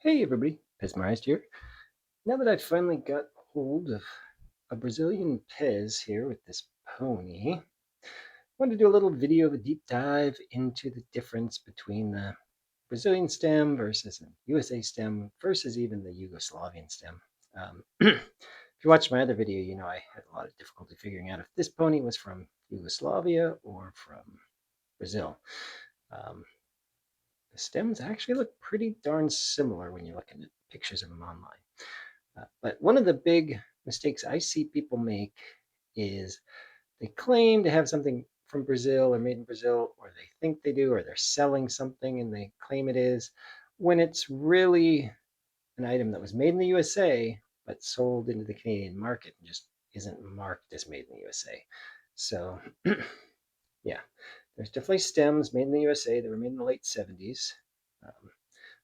Hey everybody, Pez Made here. Now that I've finally got hold of a Brazilian Pez here with this pony, I wanted to do a little video of a deep dive into the difference between the Brazilian stem versus a USA stem versus even the Yugoslavian stem. If you watched my other video, you know I had a lot of difficulty figuring out if this pony was from Yugoslavia or from Brazil. Um, the stems actually look pretty darn similar when you're looking at pictures of them online. But one of the big mistakes I see people make is they claim to have something from Brazil or made in Brazil, or they think they do, or they're selling something and they claim it is, when it's really an item that was made in the USA but sold into the Canadian market and just isn't marked as made in the USA. So, yeah, there's definitely stems made in the USA that were made in the late 70s. Um,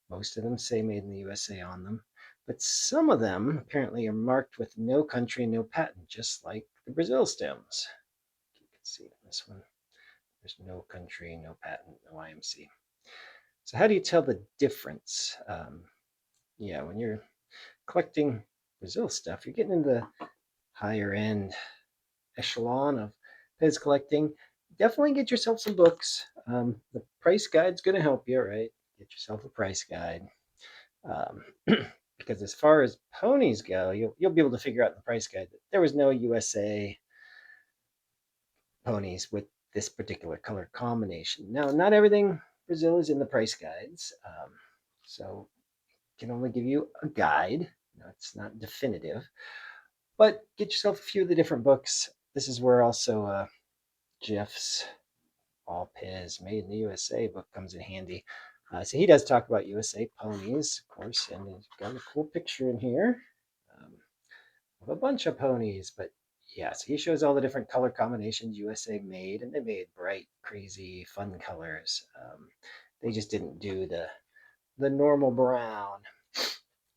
most of them say made in the USA on them, but some of them apparently are marked with no country, no patent, just like the Brazil stems. You can see this one. There's no country, no patent, no IMC. So how do you tell the difference? Yeah, when you're collecting Brazil stuff, you're getting into the higher end echelon of Pez collecting. Definitely get yourself some books. The price guide's going to help you, right? Get yourself a price guide. Um, because as far as ponies go, you'll be able to figure out in the price guide that there was no USA ponies with this particular color combination. Now, not everything Brazil is in the price guides, so can only give you a guide. It's not definitive, but get yourself a few of the different books. This is where also Jeff's All Pez Made in the USA book comes in handy. So he does talk about USA ponies, of course, and he's got a cool picture in here. Um, of a bunch of ponies. But yes, he shows all the different color combinations USA made, and they made bright, crazy, fun colors. They just didn't do the normal brown.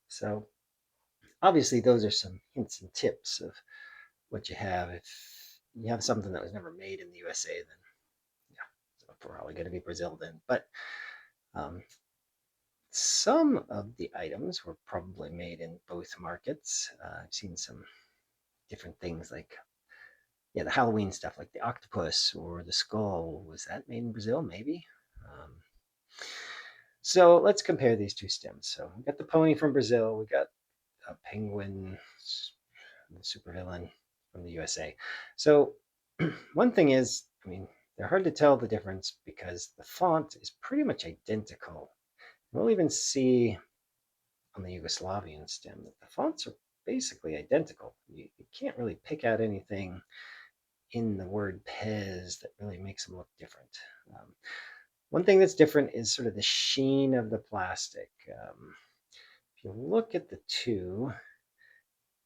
So obviously, those are some hints and tips of what you have. If you have something that was never made in the USA, then yeah, it's probably going to be Brazil then. But um, some of the items were probably made in both markets. I've seen some different things like the Halloween stuff like the octopus or the skull. Was that made in Brazil? Maybe. Um, so let's compare these two stems. So we got the pony from Brazil. We got a penguin, the supervillain from the USA. So one thing is, I mean, they're hard to tell the difference because the font is pretty much identical. We'll even see on the Yugoslavian stem that the fonts are basically identical. You can't really pick out anything in the word Pez that really makes them look different. Um, One thing that's different is sort of the sheen of the plastic. If you look at the two,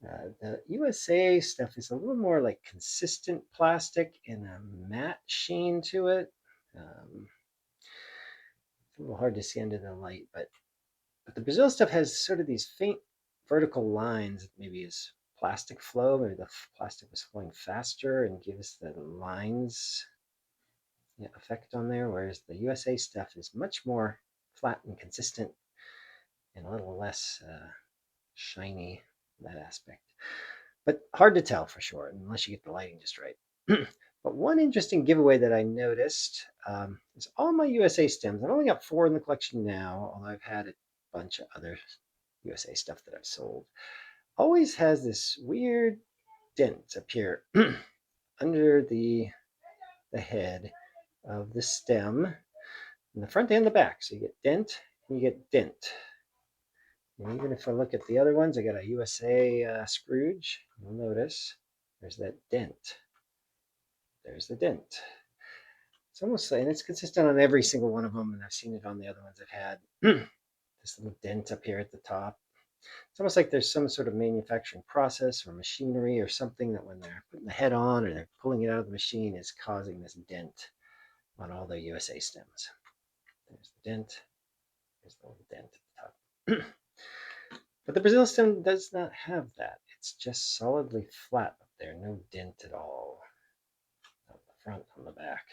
the USA stuff is a little more like consistent plastic and a matte sheen to it. It's a little hard to see under the light, but the Brazil stuff has sort of these faint vertical lines that maybe is plastic flow. Maybe the plastic was flowing faster and gives the lines effect on there, whereas the USA stuff is much more flat and consistent and a little less shiny in that aspect. But hard to tell for sure unless you get the lighting just right. But one interesting giveaway that I noticed is all my USA stems. I've only got 4 in the collection now, although I've had a bunch of other USA stuff that I've sold. Always has this weird dent up here under the head of the stem in the front and the back. So you get dent and you get dent. And even if I look at the other ones, I got a USA Scrooge. You'll notice there's that dent. There's the dent. It's almost like, and it's consistent on every single one of them, and I've seen it on the other ones I've had. This little dent up here at the top. It's almost like there's some sort of manufacturing process or machinery or something that when they're putting the head on or they're pulling it out of the machine is causing this dent on all the USA stems. There's the dent. There's the little dent at the top. But the Brazil stem does not have that. It's just solidly flat up there, no dent at all on the front, on the back.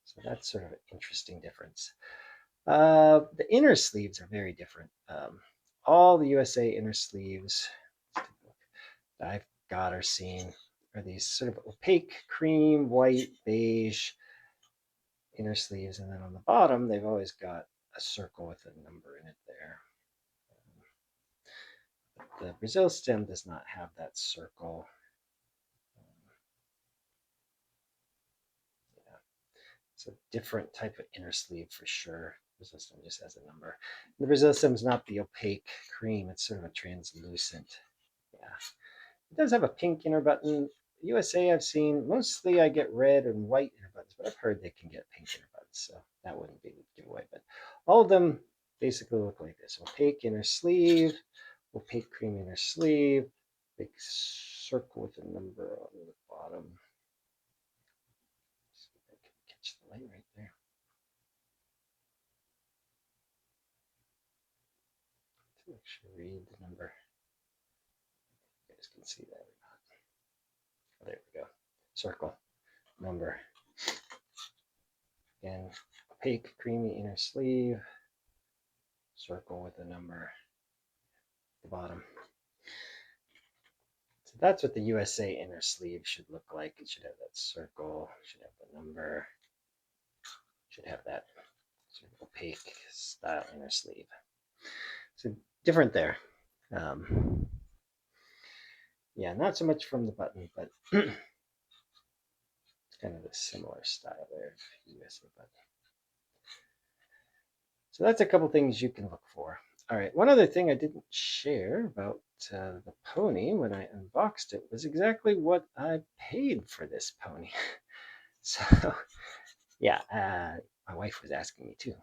So that's sort of an interesting difference. The inner sleeves are very different. All the USA inner sleeves that I've got or seen are these sort of opaque cream, white, beige inner sleeves, and then on the bottom they've always got a circle with a number in it there. The Brazil stem does not have that circle. Yeah, it's a different type of inner sleeve for sure. Brazil stem just has a number. The Brazil stem is not the opaque cream; it's sort of a translucent. Yeah, it does have a pink inner button. USA I've seen mostly I get red and white inner buttons, but I've heard they can get pink inner buttons, so that wouldn't be the giveaway. But all of them basically look like this: opaque inner sleeve, opaque cream inner sleeve, big circle with a number on the bottom. See if I can catch the light right there. To actually read the number. You guys can see that or not. Oh, there we go. Circle, number. Again, opaque, creamy inner sleeve, circle with a number at the bottom. So that's what the USA inner sleeve should look like. It should have that circle, should have the number, should have that sort of opaque style inner sleeve. So different there. Yeah, not so much from the button, but it's kind of a similar style there, USA button. So that's a couple things you can look for. All right, one other thing I didn't share about the pony when I unboxed it was exactly what I paid for this pony. So, yeah, my wife was asking me too,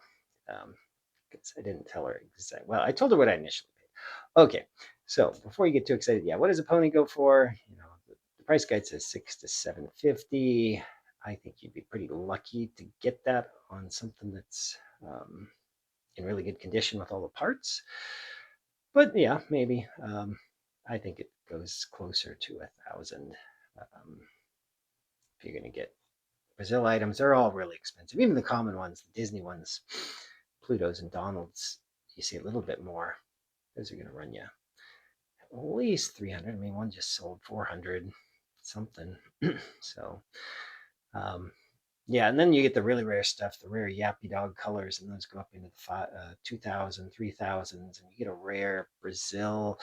because I didn't tell her exactly. Well, I told her what I initially paid. Okay, so before you get too excited, yeah, what does a pony go for? You know, the price guide says $600 to $750. I think you'd be pretty lucky to get that on something that's in really good condition with all the parts. But yeah, maybe. I think it goes closer to 1,000. If you're going to get Brazil items, they're all really expensive. Even the common ones, the Disney ones, Pluto's and Donald's, you see a little bit more. Those are going to run you at least 300. I mean, one just sold 400 something. So, um, yeah, and then you get the really rare stuff, the rare Yappy Dog colors, and those go up into the 2,000, 3,000s, and you get a rare Brazil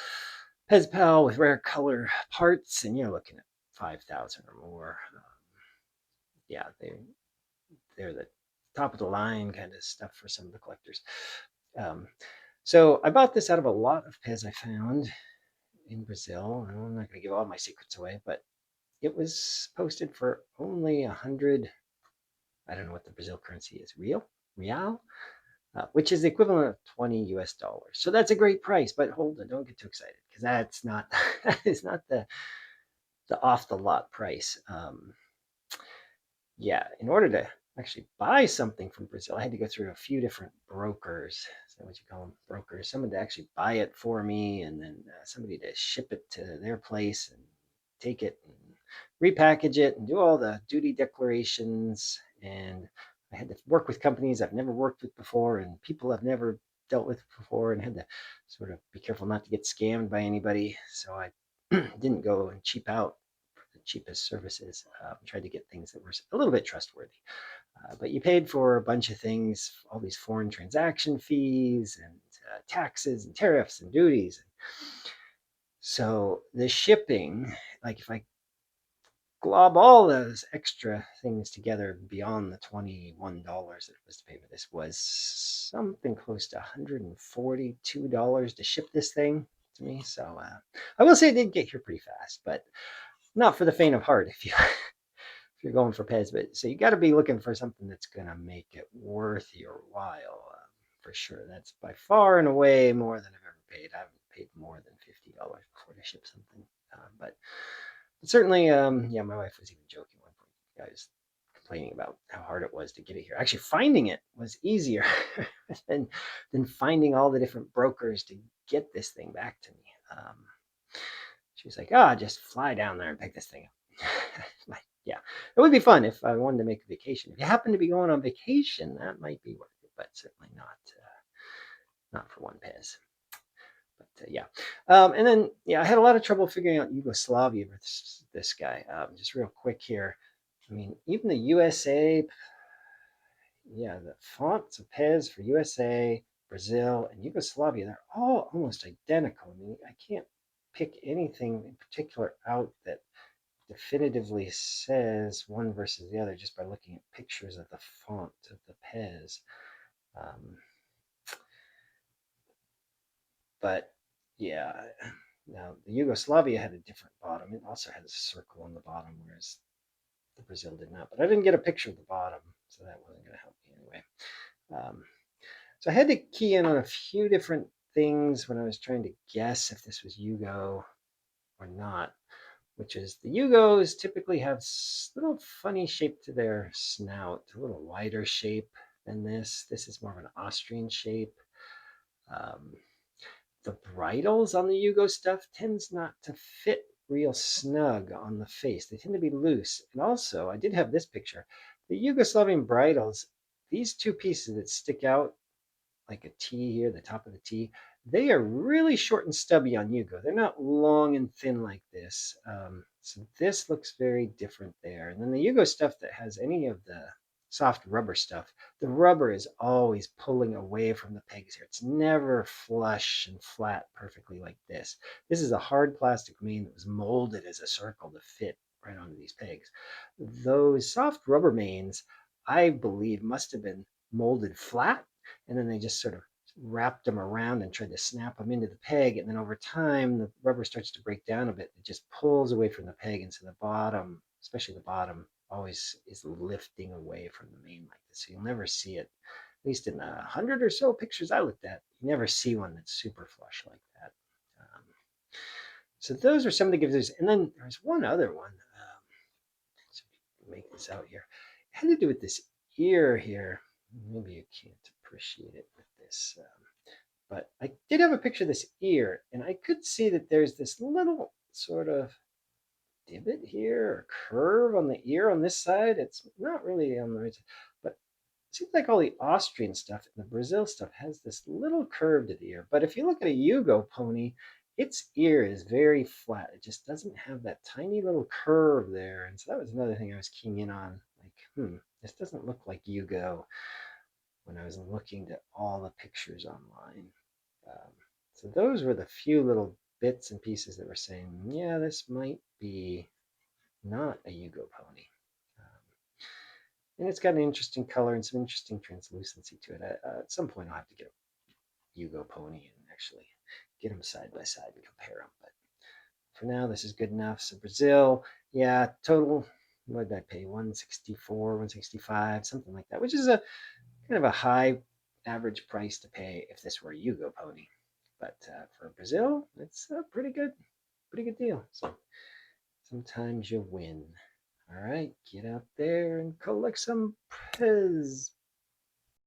Pez Pal with rare color parts, and you're looking at 5,000 or more. Yeah, they're the top of the line kind of stuff for some of the collectors. Um, so I bought this out of a lot of Pez I found in Brazil. I'm not going to give all my secrets away, but it was posted for only 100. I don't know what the Brazil currency is. Real, which is the equivalent of 20 US dollars. So that's a great price. But hold on, don't get too excited because that's not that is not the off the lot price. Yeah, in order to actually buy something from Brazil, I had to go through a few different brokers. Is that what you call them? Brokers. Someone to actually buy it for me, and then somebody to ship it to their place and take it and repackage it and do all the duty declarations. And I had to work with companies I've never worked with before and people I've never dealt with before, and had to sort of be careful not to get scammed by anybody. So I didn't go and cheap out the cheapest services. Tried to get things that were a little bit trustworthy. But you paid for a bunch of things, all these foreign transaction fees and taxes and tariffs and duties. So the shipping, like if I glob all those extra things together beyond the $21 that it was to pay for this, was something close to $142 to ship this thing to me. So I will say it did get here pretty fast, but not for the faint of heart if you're going for Pez. But so you got to be looking for something that's going to make it worth your while, for sure. That's by far and away more than I've ever paid. I haven't paid more than $50 before to ship something, but certainly, yeah, my wife was even joking one point. I was complaining about how hard it was to get it here. Actually, finding it was easier than finding all the different brokers to get this thing back to me. She was like, "Ah, just fly down there and pick this thing up." Like, yeah, it would be fun if I wanted to make a vacation. If you happen to be going on vacation, that might be worth it. but certainly not for one Pez. But yeah, and then yeah, I had a lot of trouble figuring out Yugoslavia with this guy. Just real quick here. I mean, even the USA, yeah, the fonts of Pez for USA, Brazil, and Yugoslavia, they're all almost identical. I mean, I can't pick anything in particular out that definitively says one versus the other just by looking at pictures of the font of the Pez. Um, but yeah, now the Yugoslavia had a different bottom. It also had a circle on the bottom, whereas the Brazil did not. But I didn't get a picture of the bottom, so that wasn't going to help me anyway. So I had to key in on a few different things when I was trying to guess if this was Yugo or not, which is the Yugos typically have a little funny shape to their snout, a little wider shape than this. This is more of an Austrian shape. Um, the bridles on the Yugo stuff tends not to fit real snug on the face. They tend to be loose. And also, I did have this picture. The Yugoslavian bridles, these two pieces that stick out like a T here, the top of the T, they are really short and stubby on Yugo. They're not long and thin like this. So this looks very different there. And then the Yugo stuff that has any of the soft rubber stuff, the rubber is always pulling away from the pegs here. It's never flush and flat perfectly like this. This is a hard plastic main that was molded as a circle to fit right onto these pegs. Those soft rubber mains, I believe, must have been molded flat, and then they just sort of wrapped them around and tried to snap them into the peg. And then over time, the rubber starts to break down a bit. It just pulls away from the peg. And so the bottom, especially the bottom, always is lifting away from the main like this. So you'll never see it, at least in 100 or so pictures I looked at, you never see one that's super flush like that. Um, so those are some of the gifts. And then there's one other one. So make this out here. It had to do with this ear here. Maybe you can't appreciate it with this. But I did have a picture of this ear, and I could see that there's this little sort of divot here or curve on the ear on this side. It's not really on the right side, but it seems like all the Austrian stuff and the Brazil stuff has this little curve to the ear. But if you look at a Yugo pony, its ear is very flat. It just doesn't have that tiny little curve there. And so that was another thing I was keying in on. Like, this doesn't look like Yugo when I was looking at all the pictures online. Um, so those were the few little bits and pieces that were saying, yeah, this might be not a Yugo pony. Um, and it's got an interesting color and some interesting translucency to it. At some point, I'll have to get a Yugo pony and actually get them side by side and compare them. But for now, this is good enough. So Brazil, yeah, total, what did I pay? 164, 165, something like that, which is a kind of a high average price to pay if this were a Yugo pony. But for Brazil, it's a pretty good deal. So sometimes you win. All right, get out there and collect some Pez